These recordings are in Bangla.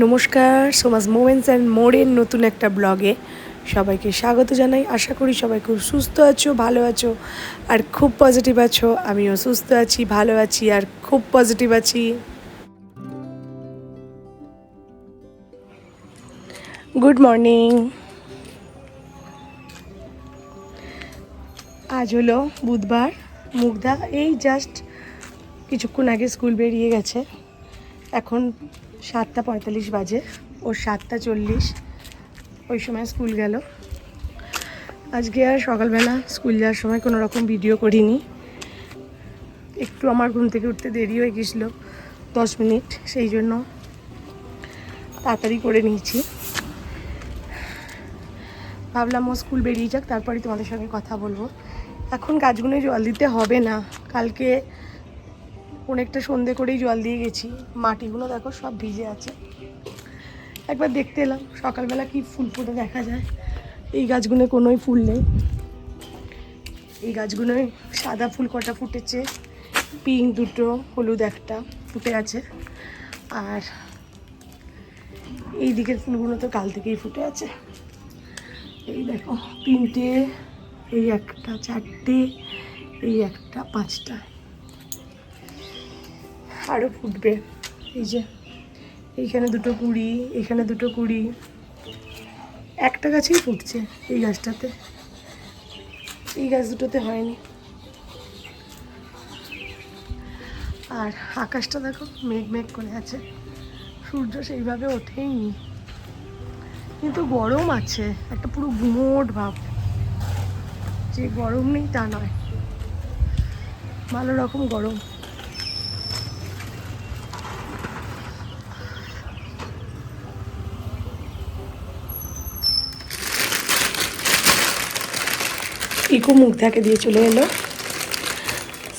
নমস্কার, সোমাস মোমেন্টস অ্যান্ড মোড়ের নতুন একটা ব্লগে সবাইকে স্বাগত জানাই। আশা করি সবাই খুব সুস্থ আছো, ভালো আছো আর খুব পজিটিভ আছো। আমিও সুস্থ আছি, ভালো আছি আর খুব পজিটিভ আছি। Good morning. আজ হলো বুধবার। মুগ্ধা এই জাস্ট কিছুক্ষণ আগে স্কুল বেরিয়ে গেছে। এখন 7:45 বাজে, ওর 7:40 ওই সময় স্কুল গেল। আজকে আর সকালবেলা স্কুল যাওয়ার সময় কোনো রকম ভিডিও করিনি। একটু আমার ঘুম থেকে উঠতে দেরি হয়ে গেছিলো 10 মিনিট, সেই জন্য তাড়াতাড়ি করে নিয়েছি। ভাবলাম ও স্কুল বেরিয়ে যাক, তারপরে তোমাদের সঙ্গে কথা বলবো। এখন গাছগুলোয় জল দিতে হবে না, কালকে অনেকটা সন্ধে করেই জল দিয়ে গেছি। মাটিগুলো দেখো সব ভিজে আছে। একবার দেখতে এলাম সকালবেলা কি ফুল ফুটে দেখা যায়। এই গাছগুলোয় কোনোই ফুল নেই। এই গাছগুলোয় সাদা ফুল কটা ফুটেছে, পিঙ্ক দুটো, হলুদ একটা ফুটে আছে। আর এই দিকের ফুলগুলো তো কাল থেকেই ফুটে আছে। এই দেখো 3টে, এই একটা 4টে, এই একটা 5টা, আরও ফুটবে। এই যে এইখানে 2টো কুড়ি, এখানে 2টো কুড়ি, একটা গাছেই ফুটছে এই গাছটাতে, এই গাছ দুটোতে হয়নি। আর আকাশটা দেখো মেঘ মেঘ করে আছে, সূর্য সেইভাবে ওঠেইনি, কিন্তু গরম আছে একটা, পুরো গুমোট ভাব। যে গরম নেই তা নয়, ভালো রকম গরম। ইকো মুগ্ধাকে দিয়ে চলে এলো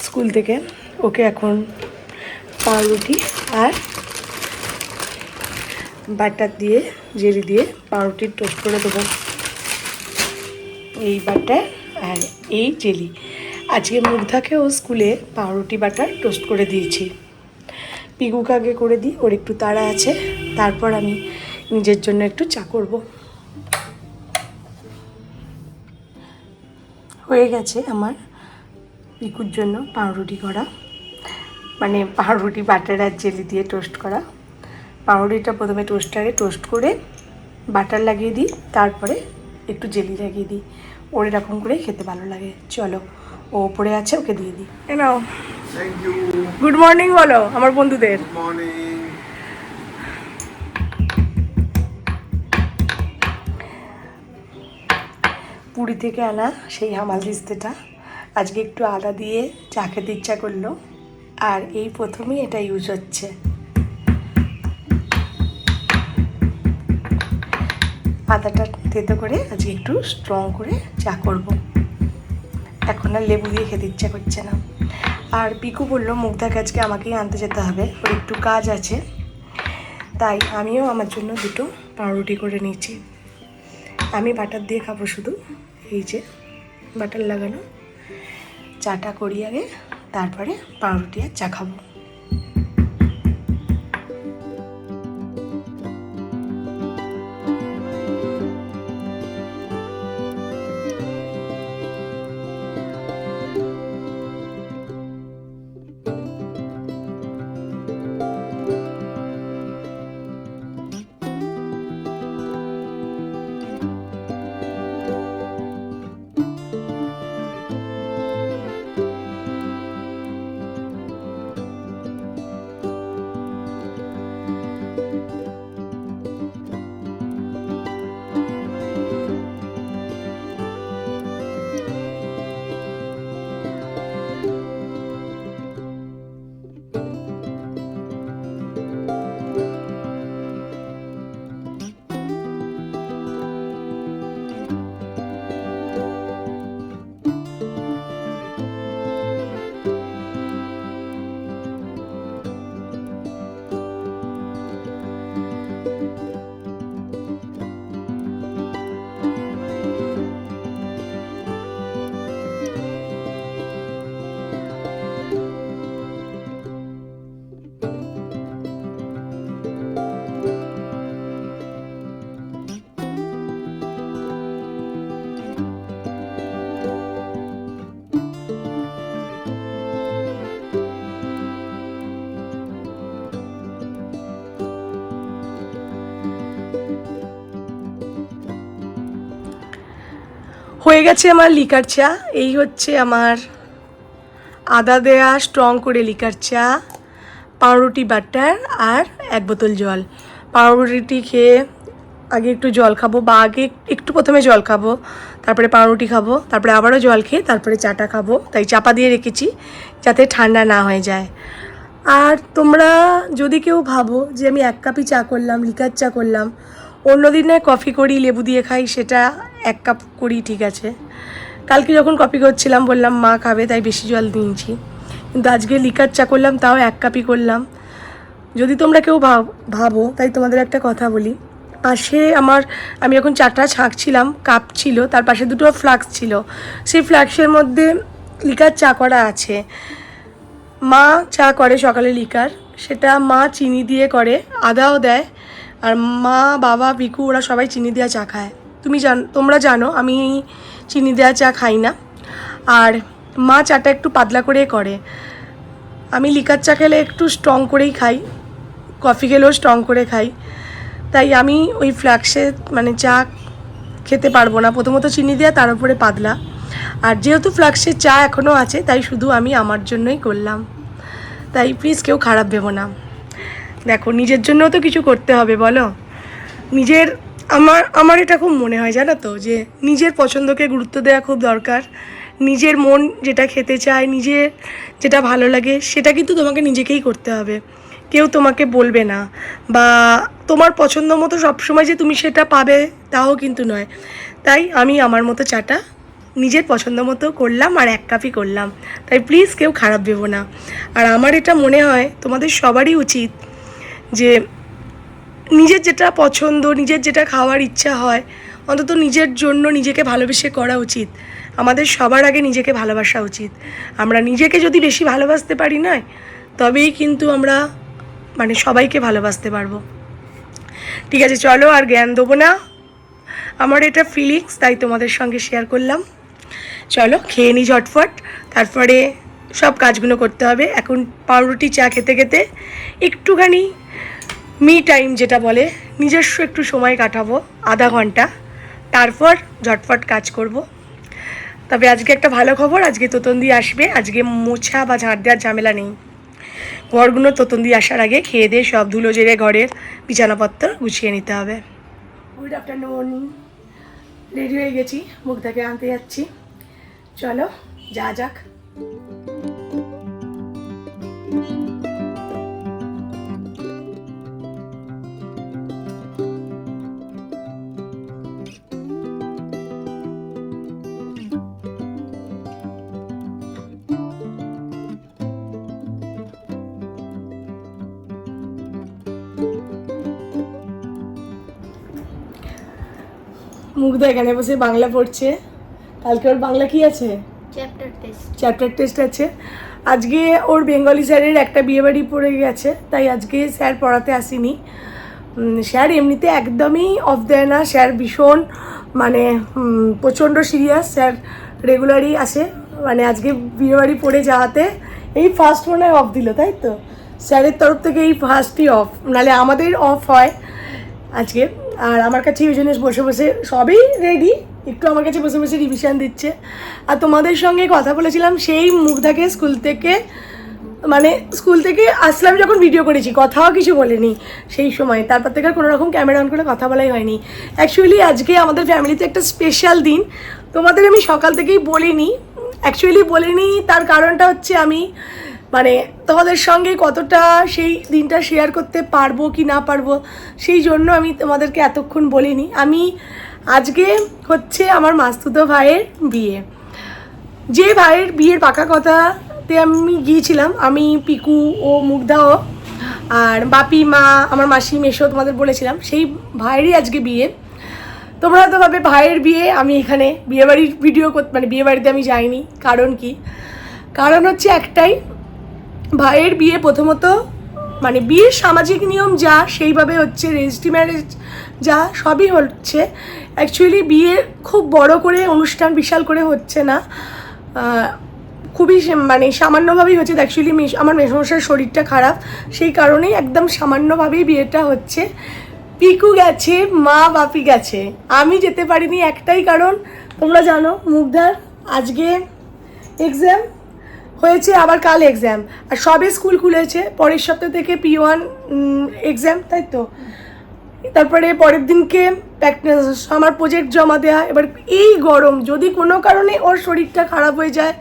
স্কুল থেকে। ওকে এখন পাউরুটি আর বাটার দিয়ে, জেলি দিয়ে পাউরুটির টোস্ট করে দেবো। এই বাটার আর এই জেলি। আজকে মুগ্ধাকেও স্কুলে পাউরুটি বাটার টোস্ট করে দিয়েছি। পিকুকে আগে করে দিই, ওর একটু তাড়া আছে, তারপর আমি নিজের জন্য একটু চা করব। হয়ে গেছে আমার পিকুর জন্য পাউরুটি করা, মানে পাউরুটি বাটার আর জেলি দিয়ে টোস্ট করা। পাউরুটিটা প্রথমে টোস্টারে টোস্ট করে বাটার লাগিয়ে দিই, তারপরে একটু জেলি লাগিয়ে দিই। ওর এরকম করেই খেতে ভালো লাগে। চলো, ও পড়ে আছে, ওকে দিয়ে দিই। নাও, থ্যাংক ইউ। গুড মর্নিং বলো আমার বন্ধুদের। Good morning. পুরী থেকে আনা সেই হামাল দিস্তেটা আজকে একটু আদা দিয়ে চা খেতে ইচ্ছা করলো, আর এই প্রথমেই এটা ইউজ হচ্ছে। আদাটা তেতো করে আজকে একটু স্ট্রং করে চা করব। এখন আর লেবু দিয়ে খেতে ইচ্ছা করছে না। আর পিকু বললো মুগ্ধাকে আজকে আমাকেই আনতে যেতে হবে, ওর একটু কাজ আছে, তাই আমিও আমার জন্য 2টো পাউরুটি করে নিয়েছি। আমি বাটার দিয়ে খাবো শুধু, এই যে বাটার লাগানো। চাটা করি আগে, তারপরে পাউরুটি আর চা খাবো। হয়ে গেছে আমার লিকার চা। এই হচ্ছে আমার আদা দেয়া স্ট্রং করে লিকার চা, পাউরুটি বাটার আর 1 বোতল জল। পাউরুটি খেয়ে আগে একটু জল খাবো, বা আগে একটু প্রথমে জল খাবো, তারপরে পাউরুটি খাবো, তারপরে আবারও জল খেয়ে তারপরে চাটা খাবো। তাই চাপা দিয়ে রেখেছি যাতে ঠান্ডা না হয়ে যায়। আর তোমরা যদি কেউ ভাবো যে আমি 1 কাপই চা করলাম, লিকার চা করলাম, অন্য দিনে কফি করি লেবু দিয়ে খাই, সেটা 1 কাপ করি, ঠিক আছে। কালকে যখন কফি করছিলাম বললাম মা খাবে, তাই বেশি জল দিয়েছি, কিন্তু আজকে লিকার চা করলাম, তাও 1 কাপই করলাম। যদি তোমরা কেউ ভাবো, তাই তোমাদের একটা কথা বলি, পাশে আমি যখন চাটা ছাঁকছিলাম, কাপ ছিল, তার পাশে 2টো ফ্লাস্ক ছিল, সেই ফ্লাস্কের মধ্যে লিকার চা করা আছে। মা চা করে সকালে লিকার, সেটা মা চিনি দিয়ে করে, আদাও দেয়, আর মা বাবা পিকু ওরা সবাই চিনি দেওয়া চা খায়। তোমরা জানো আমি চিনি দেওয়া চা খাই না, আর মা চাটা একটু পাতলা করে করে। আমি লিকার চা খেলে একটু স্ট্রং করেই খাই, কফি খেলেও স্ট্রং করে খাই, তাই আমি ওই ফ্লাক্সে মানে চা খেতে পারবো না, প্রথমত চিনি দেওয়া, তার উপরে পাতলা। আর যেহেতু ফ্লাক্সের চা এখনও আছে, তাই শুধু আমি আমার জন্যই করলাম। তাই প্লিজ কেউ খারাপ ভেবো না। দেখো, নিজের জন্যও তো কিছু করতে হবে, বলো। আমার এটা খুব মনে হয়, জানো তো, যে নিজের পছন্দকে গুরুত্ব দেওয়া খুব দরকার। নিজের মন যেটা খেতে চায়, নিজের যেটা ভালো লাগে, সেটা কিন্তু তোমাকে নিজেকেই করতে হবে, কেউ তোমাকে বলবে না। বা তোমার পছন্দ মতো সবসময় যে তুমি সেটা পাবে তাও কিন্তু নয়। তাই আমি আমার মতো চাটা নিজের পছন্দ মতো করলাম, আর 1 কাপই করলাম। তাই প্লিজ কেউ খারাপ ভেবো না। আর আমার এটা মনে হয় তোমাদের সবারই উচিত যে নিজের যেটা পছন্দ, নিজের যেটা খাওয়ার ইচ্ছা হয়, অন্তত নিজের জন্য নিজেকে ভালোবেসে করা উচিত। আমাদের সবার আগে নিজেকে ভালোবাসা উচিত। আমরা নিজেকে যদি বেশি ভালোবাসতে পারি না, তবেই কিন্তু আমরা মানে সবাইকে ভালোবাসতে পারবো। ঠিক আছে, চলো আর জ্ঞান দেবো না, আমার এটা ফিলিংস, তাই তোমাদের সঙ্গে শেয়ার করলাম। চলো খেয়ে নিই ঝটফট, তারপরে সব কাজগুলো করতে হবে। এখন পাউরুটি চা খেতে খেতে একটুখানি মি টাইম যেটা বলে, নিজস্ব একটু সময় কাটাবো, আধা ঘন্টা, তারপর ঝটফট কাজ করব। তবে আজকে একটা ভালো খবর, আজকে তোতন্দি আসবে। আজকে মোছা বা ঝাঁট দেওয়ার ঝামেলা নেই। ঘরগুলো তোতন্দি আসার আগে খেয়ে দিয়ে সব ধুলো জেরে ঘরের বিছানাপত্র গুছিয়ে নিতে হবে। গুড আফটারনুন, রেডি হয়ে গেছি, মুখ থেকে আনতে যাচ্ছি। চলো যা যাক। মুগ্ধ এখানে বসে বাংলা পড়ছে। কালকে ওর বাংলা কি আছে? চ্যাপ্টার টেস্ট আছে। আজকে ওর বেঙ্গলি স্যারের একটা বিয়েবাড়ি পড়ে গেছে, তাই আজকে স্যার পড়াতে আসেনি। স্যার এমনিতে একদমই অফ দেয় না, স্যার ভীষণ মানে প্রচণ্ড সিরিয়াস। স্যার রেগুলারই আসে, মানে আজকে বিয়েবাড়ি পড়ে যাওয়াতে এই ফার্স্ট মনে হয় অফ দিল, তাই তো? স্যারের তরফ থেকে এই ফার্স্টই অফ, নাহলে আমাদের অফ হয় আজকে। আর আমার কাছে ওই জন্য বসে বসে সবই রেডি, একটু আমার কাছে বসে বসে রিভিশন দিচ্ছে। আর তোমাদের সঙ্গে কথা বলেছিলাম সেই মুগ্ধাকে স্কুল থেকে আসলাম যখন ভিডিও করেছি, কথাও কিছু বলেনি সেই সময়। তারপর থেকে আর কোনো রকম ক্যামেরা অন করে কথা বলাই হয়নি। অ্যাকচুয়ালি আজকে আমাদের ফ্যামিলিতে একটা স্পেশাল দিন, তোমাদের আমি সকাল থেকেই বলিনি। তার কারণটা হচ্ছে আমি মানে তোমাদের সঙ্গে কতটা সেই দিনটা শেয়ার করতে পারবো কি না পারবো, সেই জন্য আমি তোমাদেরকে এতক্ষণ বলিনি। আজকে হচ্ছে আমার মাস্তুতো ভাইয়ের বিয়ে। যে ভাইয়ের বিয়ের পাকা কথাতে আমি গিয়েছিলাম, আমি, পিকু ও মুগ্ধাও, আর বাপি, মা, আমার মাসি, মেশো তোমাদের বলেছিলাম, সেই ভাইয়েরই আজকে বিয়ে। তোমরা হয়তো ভাবে ভাইয়ের বিয়ে, আমি এখানে বিয়েবাড়ির ভিডিও বিয়েবাড়িতে আমি যাইনি। কারণ কি? কারণ হচ্ছে একটাই, ভাইয়ের বিয়ে প্রথমত মানে বিয়ের সামাজিক নিয়ম যা সেইভাবে হচ্ছে, রেজিস্ট্রি ম্যারেজ যা সবই হচ্ছে। অ্যাকচুয়ালি বিয়ে খুব বড় করে অনুষ্ঠান বিশাল করে হচ্ছে না, খুবই মানে সামান্যভাবেই হচ্ছে। অ্যাকচুয়ালি আমার মেসমশার শরীরটা খারাপ, সেই কারণেই একদম সামান্যভাবেই বিয়েটা হচ্ছে। পিকু গেছে, মা বাপি গেছে, আমি যেতে পারিনি একটাই কারণ, তোমরা জানো মুগ্ধার আজকে এক্সাম হয়েছে, আবার কাল এক্সাম, আর সবে স্কুল খুলেছে, পরের সপ্তাহ থেকে P1 এক্সাম, তাই তো। তারপরে পরের দিনকে আমার প্রজেক্ট জমা দেওয়া। এবার এই গরম, যদি কোনো কারণে ওর শরীরটা খারাপ হয়ে যায়,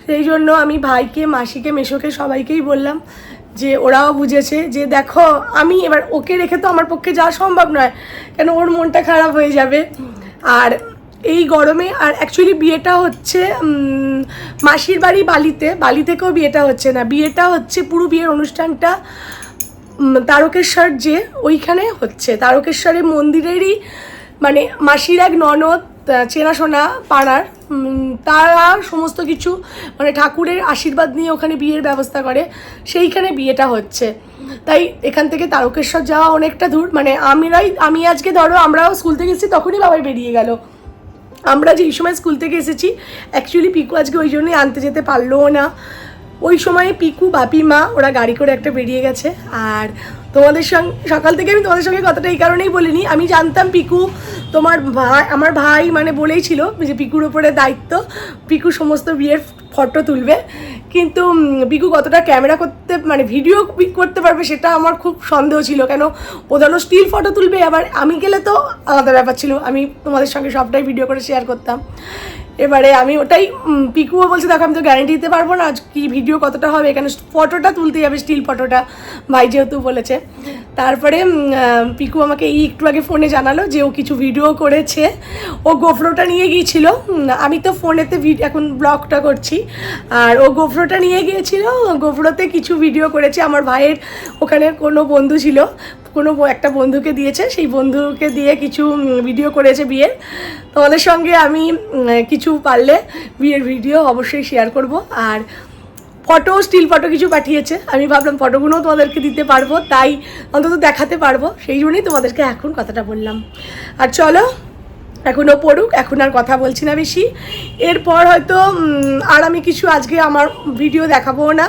সেই জন্য আমি ভাইকে, মাসিকে, মেশোকে সবাইকেই বললাম যে ওরাও বুঝেছে যে দেখো আমি এবার ওকে রেখে তো আমার পক্ষে যাওয়া সম্ভব নয়, কেন ওর মনটা খারাপ হয়ে যাবে। আর এই গরমে, আর অ্যাকচুয়ালি বিয়েটা হচ্ছে মাসির বাড়ি বালি থেকেও বিয়েটা হচ্ছে না, বিয়েটা হচ্ছে পুরো বিয়ের অনুষ্ঠানটা তারকেশ্বর, যে ওইখানে হচ্ছে তারকেশ্বরের মন্দিরেরই, মানে মাসির এক ননদ চেনাশোনা পাড়ার, তারা সমস্ত কিছু মানে ঠাকুরের আশীর্বাদ নিয়ে ওখানে বিয়ের ব্যবস্থা করে, সেইখানে বিয়েটা হচ্ছে। তাই এখান থেকে তারকেশ্বর যাওয়া অনেকটা দূর, মানে আমি আজকে ধরো আমরাও স্কুল থেকে এসেছি তখনই বাবাই বেরিয়ে গেল, আমরা যেই সময় স্কুল থেকে এসেছি। অ্যাকচুয়ালি পিকু আজকে ওই জন্যই আনতে যেতে পারলোও না, ওই সময় পিকু, বাপি, মা ওরা গাড়ি করে একটা বেরিয়ে গেছে। আর তোমাদের সঙ্গে সকাল থেকে আমি তোমাদের সঙ্গে কথাটা এই কারণেই বলিনি, আমি জানতাম পিকু আমার ভাই মানে বলেই ছিল যে পিকুর উপরে দায়িত্ব, পিকু সমস্ত বিয়ের ফটো তুলবে, কিন্তু পিকু কতটা ক্যামেরা করতে মানে ভিডিও করতে পারবে সেটা আমার খুব সন্দেহ ছিল, কেন ও ধরো স্টিল ফটো তুলবে, আবার আমি গেলে তো আলাদা ব্যাপার ছিল, আমি তোমাদের সঙ্গে সবটাই ভিডিও করে শেয়ার করতাম। এবারে আমি ওটাই, পিকুও বলছে দেখো আমি তো গ্যারান্টি দিতে পারবো না কি ভিডিও কতটা হবে, এখানে ফটোটা তুলতে যাবে, স্টিল ফটোটা ভাই যেহেতু বলেছে। তারপরে পিকু আমাকে একটু আগে ফোনে জানালো যে ও কিছু ভিডিও করেছে, ও গোফরোটা নিয়ে গিয়েছিল, আমি তো ফোনেতে এখন ব্লগটা করছি, আর ও গোফরোটা নিয়ে গিয়েছিল, গোফরোতে কিছু ভিডিও করেছে। আমার ভাইয়ের ওখানে কোনো বন্ধু ছিল, কোনো একটা বন্ধুকে দিয়েছে, সেই বন্ধুকে দিয়ে কিছু ভিডিও করেছে বিয়ের। তোমাদের সঙ্গে আমি কিছু পারলে বিয়ের ভিডিও অবশ্যই শেয়ার করব। আর ফটো, স্টিল ফটো কিছু পাঠিয়েছে, আমি ভাবলাম ফটোগুলোও তোমাদেরকে দিতে পারবো, তাই অন্তত দেখাতে পারবো, সেই জন্যই তোমাদেরকে এখন কথাটা বললাম। আর চলো এখনও পড়ুক, এখন আর কথা বলছি না বেশি। এরপর হয়তো আর আমি কিছু আজকে আমার ভিডিও দেখাবো না,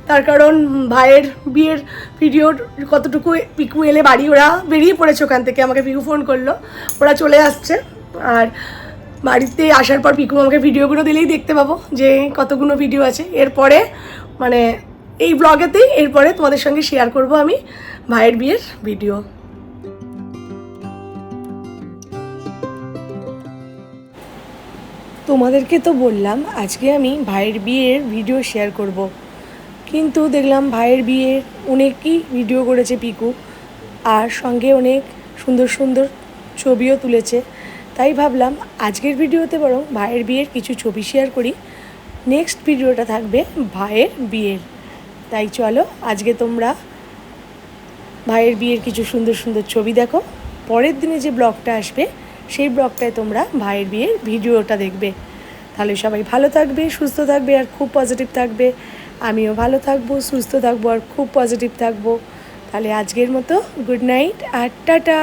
তার কারণ ভাইয়ের বিয়ের ভিডিওর কতটুকু পিকু এলে বাড়ি, ওরা বেরিয়ে পড়েছে ওখান থেকে, আমাকে পিকু ফোন করলো, ওরা চলে আসছে। আর বাড়িতে আসার পর পিকু আমাকে ভিডিওগুলো দিলেই দেখতে পাবো যে কতগুলো ভিডিও আছে। এরপরে মানে এই ব্লগেতেই এরপরে তোমাদের সঙ্গে শেয়ার করব আমি ভাইয়ের বিয়ের ভিডিও। তোমাদেরকে তো বললাম আজকে আমি ভাইয়ের বিয়ের ভিডিও শেয়ার করব, কিন্তু দেখলাম ভাইয়ের বিয়ের অনেকই ভিডিও করেছে পিকু, আর সঙ্গে অনেক সুন্দর সুন্দর ছবিও তুলেছে। তাই ভাবলাম আজকের ভিডিওতে বরং ভাইয়ের বিয়ের কিছু ছবি শেয়ার করি, নেক্সট ভিডিওটা থাকবে ভাইয়ের বিয়ের। তাই চলো আজকে তোমরা ভাইয়ের বিয়ের কিছু সুন্দর সুন্দর ছবি দেখো, পরের দিনে যে ব্লগটা আসবে সেই ব্লগটায় তোমরা ভাইয়ের বিয়ের ভিডিওটা দেখবে। তাহলে সবাই ভালো থাকবে, সুস্থ থাকবে, আর খুব পজিটিভ থাকবে। আমিও ভালো থাকবো, সুস্থ থাকবো, আর খুব পজিটিভ থাকবো। তাহলে আজকের মতো গুড নাইট আর টাটা।